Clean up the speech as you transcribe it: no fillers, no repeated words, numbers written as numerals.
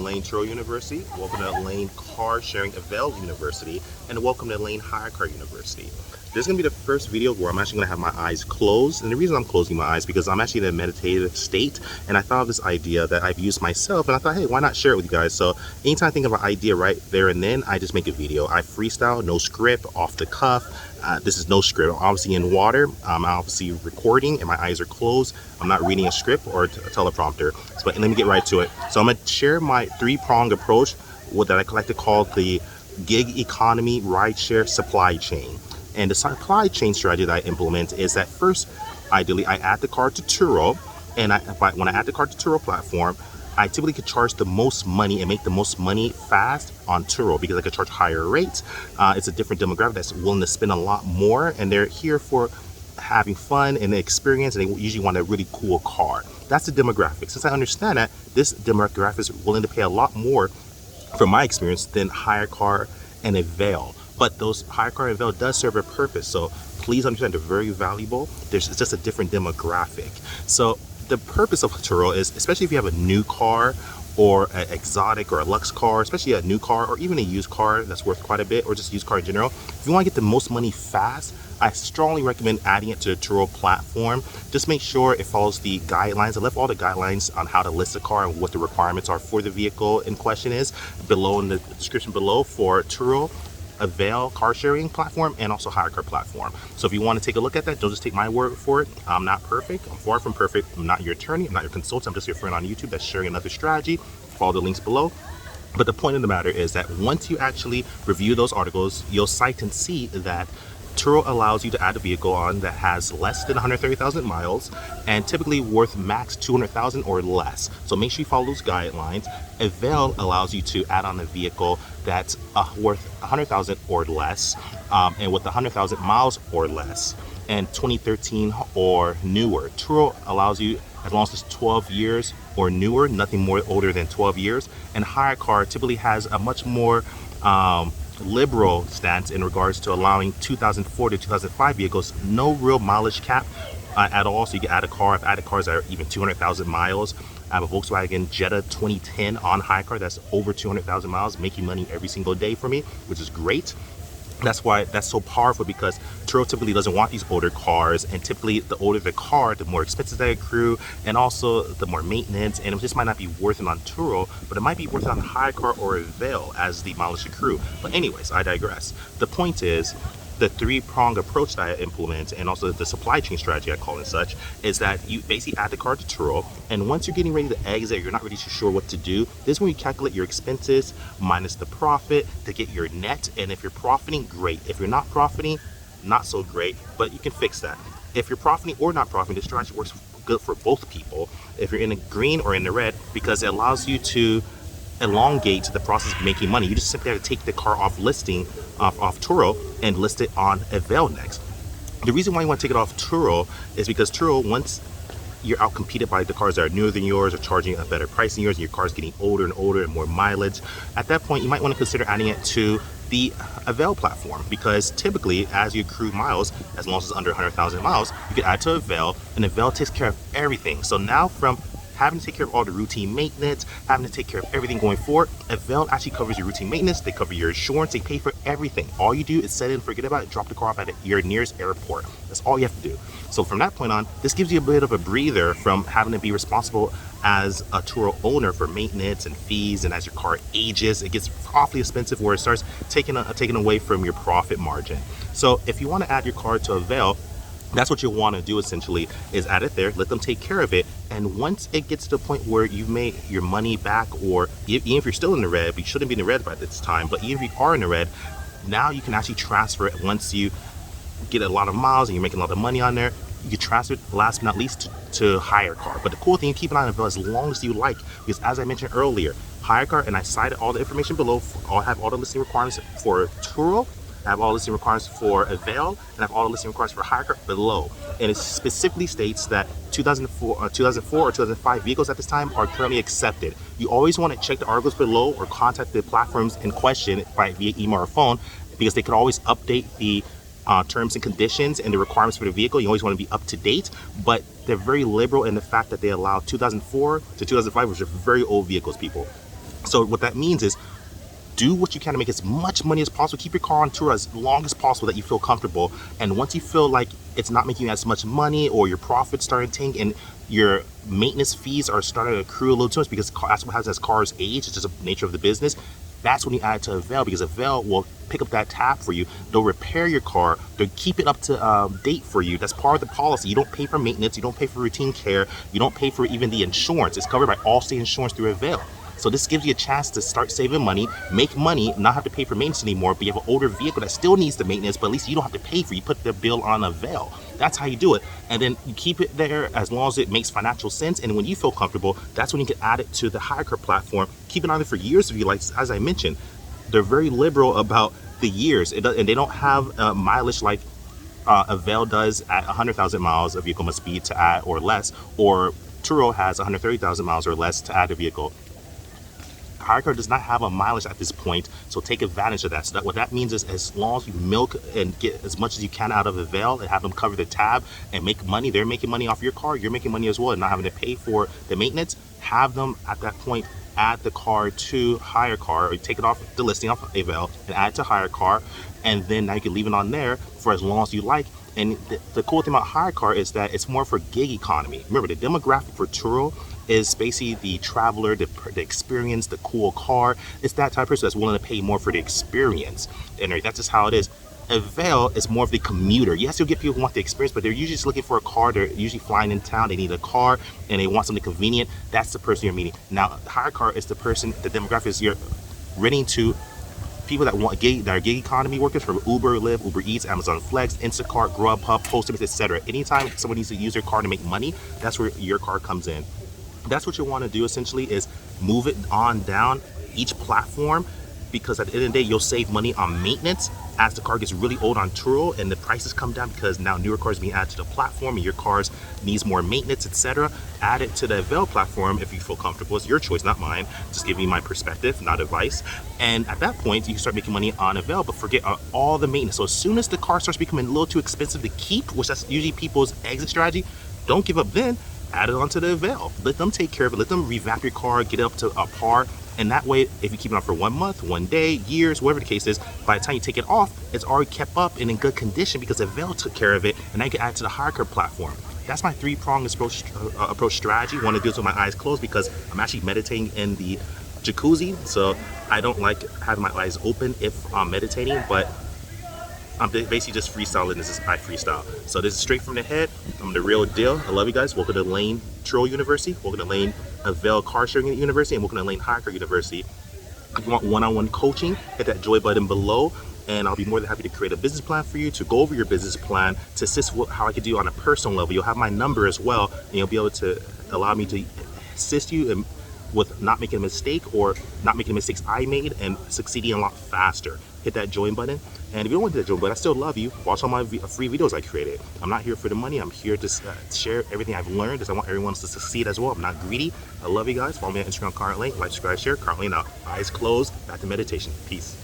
Layn Turo University, welcome to Layn Carshare Avail University, and welcome to Layn Hyrecar University. This is going to be the first video where I'm actually going to have my eyes closed, and the reason I'm closing my eyes is because I'm actually in a meditative state, and I thought of this idea that I've used myself, and I thought, hey, why not share it with you guys? So anytime I think of an idea right there and then, I just make a video. I freestyle, no script, off the cuff. This is no script. I'm obviously in water. I'm obviously recording and my eyes are closed. I'm not reading a script or a teleprompter. But let me get right to it. So I'm going to share my three-pronged approach, what that I like to call the gig economy rideshare supply chain. And the supply chain strategy that I implement is that first, ideally, I add the car to Turo. And when I add the car to Turo platform, I typically could charge the most money and make the most money fast on Turo because I could charge higher rates. It's a different demographic that's willing to spend a lot more, and they're here for having fun and the experience, and they usually want a really cool car. That's the demographic. Since I understand that, this demographic is willing to pay a lot more, from my experience, than Hyrecar and Avail. But those Hyrecar and Avail does serve a purpose, so please understand they're very valuable. It's just a different demographic. So the purpose of Turo is, especially if you have a new car or an exotic or a luxe car, especially a new car or even a used car that's worth quite a bit, or just used car in general, if you want to get the most money fast, I strongly recommend adding it to the Turo platform. Just make sure it follows the guidelines. I left all the guidelines on how to list a car and what the requirements are for the vehicle in question is below in the description below for Turo, Avail car sharing platform, and also Hyrecar platform. So if you want to take a look at that, don't just take my word for it. I'm not perfect. I'm far from perfect. I'm not your attorney. I'm not your consultant. I'm just your friend on YouTube that's sharing another strategy. Follow the links below. But the point of the matter is that once you actually review those articles, you'll cite and see that Turo allows you to add a vehicle on that has less than 130,000 miles and typically worth max 200,000 or less. So make sure you follow those guidelines. Avail allows you to add on a vehicle that's worth 100,000 or less, and with 100,000 miles or less, and 2013 or newer. Turo allows you as long as it's 12 years or newer, nothing more older than 12 years. And Hyrecar typically has a much more liberal stance in regards to allowing 2004 to 2005 vehicles, no real mileage cap at all. So you can add a car. I've added cars that are even 200,000 miles. I have a Volkswagen Jetta 2010 on Hyrecar that's over 200,000 miles, making money every single day for me, which is great. That's why that's so powerful, because Turo typically doesn't want these older cars, and typically the older the car, the more expenses they accrue, and also the more maintenance, and it just might not be worth it on Turo, but it might be worth it on Hyrecar or Avail as the mileage accrue. But anyways, I digress. The point is, the three-pronged approach that I implement, and also the supply chain strategy I call it such, is that you basically add the car to Turo, and once you're getting ready to exit, you're not really too sure what to do. This is when you calculate your expenses minus the profit to get your net, and if you're profiting, great. If you're not profiting, not so great, but you can fix that. If you're profiting or not profiting, this strategy works good for both people, if you're in the green or in the red, because it allows you to elongate the process of making money. You just simply have to take the car off listing off Turo and list it on Avail next. The reason why you want to take it off Turo is because Turo, once you're outcompeted by the cars that are newer than yours or charging a better price than yours, and your car's getting older and older and more mileage, at that point you might want to consider adding it to the Avail platform, because typically as you accrue miles, as long as it's under 100,000 miles, you can add to Avail, and Avail takes care of everything. So now, from having to take care of all the routine maintenance, having to take care of everything going forward, Avail actually covers your routine maintenance, they cover your insurance, they pay for everything. All you do is set it and forget about it, drop the car off at your nearest airport. That's all you have to do. So from that point on, this gives you a bit of a breather from having to be responsible as a Turo owner for maintenance and fees, and as your car ages, it gets awfully expensive where it starts taking away from your profit margin. So if you want to add your car to Avail, that's what you want to do essentially, is add it there, let them take care of it, and once it gets to the point where you've made your money back, or even if you're still in the red, but you shouldn't be in the red by this time, but even if you are in the red, now you can actually transfer it. Once you get a lot of miles and you're making a lot of money on there, you can transfer it, last but not least, to Hyrecar. But the cool thing, you keep it on Avail as long as you like, because as I mentioned earlier, Hyrecar, and I cited all the information below, I have all the listing requirements for Turo, I have all the listing requirements for Avail, and I have all the listing requirements for Hyrecar below. And it specifically states that 2004 or 2005 vehicles at this time are currently accepted. You always want to check the articles below or contact the platforms in question via email or phone, because they can always update the terms and conditions and the requirements for the vehicle. You always want to be up to date, but they're very liberal in the fact that they allow 2004 to 2005, which are very old vehicles, people. So what that means is do what you can to make as much money as possible. Keep your car on Turo as long as possible that you feel comfortable. And once you feel like it's not making you as much money, or your profits starting to tank, and your maintenance fees are starting to accrue a little too much, because that's what happens as cars age, it's just the nature of the business, that's when you add it to Avail, because Avail will pick up that tab for you. They'll repair your car. They'll keep it up to date for you. That's part of the policy. You don't pay for maintenance. You don't pay for routine care. You don't pay for even the insurance. It's covered by Allstate Insurance through Avail. So this gives you a chance to start saving money, make money, not have to pay for maintenance anymore, but you have an older vehicle that still needs the maintenance, but at least you don't have to pay for it. You put the bill on Avail. That's how you do it. And then you keep it there as long as it makes financial sense. And when you feel comfortable, that's when you can add it to the Hyrecar platform. Keep it on there for years if you like. As I mentioned, they're very liberal about the years, and they don't have mileage like Avail does at 100,000 miles a vehicle must be to add or less, or Turo has 130,000 miles or less to add a vehicle. Hyrecar does not have a mileage at this point, so take advantage of that. So that what that means is, as long as you milk and get as much as you can out of Avail and have them cover the tab and make money, they're making money off your car, you're making money as well, and not having to pay for the maintenance. Have them at that point add the car to Hyrecar, or take it off the listing off Avail and add it to Hyrecar, and then now you can leave it on there for as long as you like. And the cool thing about Hyrecar is that it's more for gig economy. Remember, the demographic for Turo is basically the traveler, the experience, the cool car. It's that type of person that's willing to pay more for the experience. And that's just how it is. Avail is more of the commuter. Yes, you'll get people who want the experience, but they're usually just looking for a car. They're usually flying in town. They need a car and they want something convenient. That's the person you're meeting. Now, Hyrecar is the person, the demographic is you're renting to people that want that are gig economy workers, from Uber, Lyft, Uber Eats, Amazon Flex, Instacart, Grubhub, Postmates, etc. Anytime someone needs to use their car to make money, that's where your car comes in. That's what you want to do essentially, is move it on down each platform, because at the end of the day, you'll save money on maintenance as the car gets really old on Turo and the prices come down, because now newer cars being added to the platform and your cars needs more maintenance, etc. Add it to the Avail platform if you feel comfortable. It's your choice, not mine. Just giving you my perspective, not advice. And at that point, you can start making money on Avail, but forget all the maintenance. So as soon as the car starts becoming a little too expensive to keep, which that's usually people's exit strategy, don't give up then. Add it onto the Avail. Let them take care of it. Let them revamp your car, get it up to a par. And that way, if you keep it on for 1 month, 1 day, years, whatever the case is, by the time you take it off, it's already kept up and in good condition because Avail took care of it, and now you can add it to the Hyrecar platform. That's my three-pronged approach strategy. I want to do this with my eyes closed because I'm actually meditating in the jacuzzi, so I don't like having my eyes open if I'm meditating, but I'm basically just freestyling. This is I freestyle. So this is straight from the head. I'm the real deal. I love you guys. Welcome to Layn Turo University. Welcome to Layn Avail Carsharing University. And welcome to Layn Hyrecar University. If you want one-on-one coaching, hit that join button below, and I'll be more than happy to create a business plan for you, to go over your business plan, to assist with how I can do on a personal level. You'll have my number as well, and you'll be able to allow me to assist you with not making a mistake, or not making the mistakes I made, and succeeding a lot faster. Hit that join button. And if you don't want to hit that join button, I still love you. Watch all my free videos I created. I'm not here for the money. I'm here to share everything I've learned, because I want everyone to succeed as well. I'm not greedy. I love you guys. Follow me on Instagram, Conrad. Like, subscribe, share. Conrad out. Eyes closed. Back to meditation. Peace.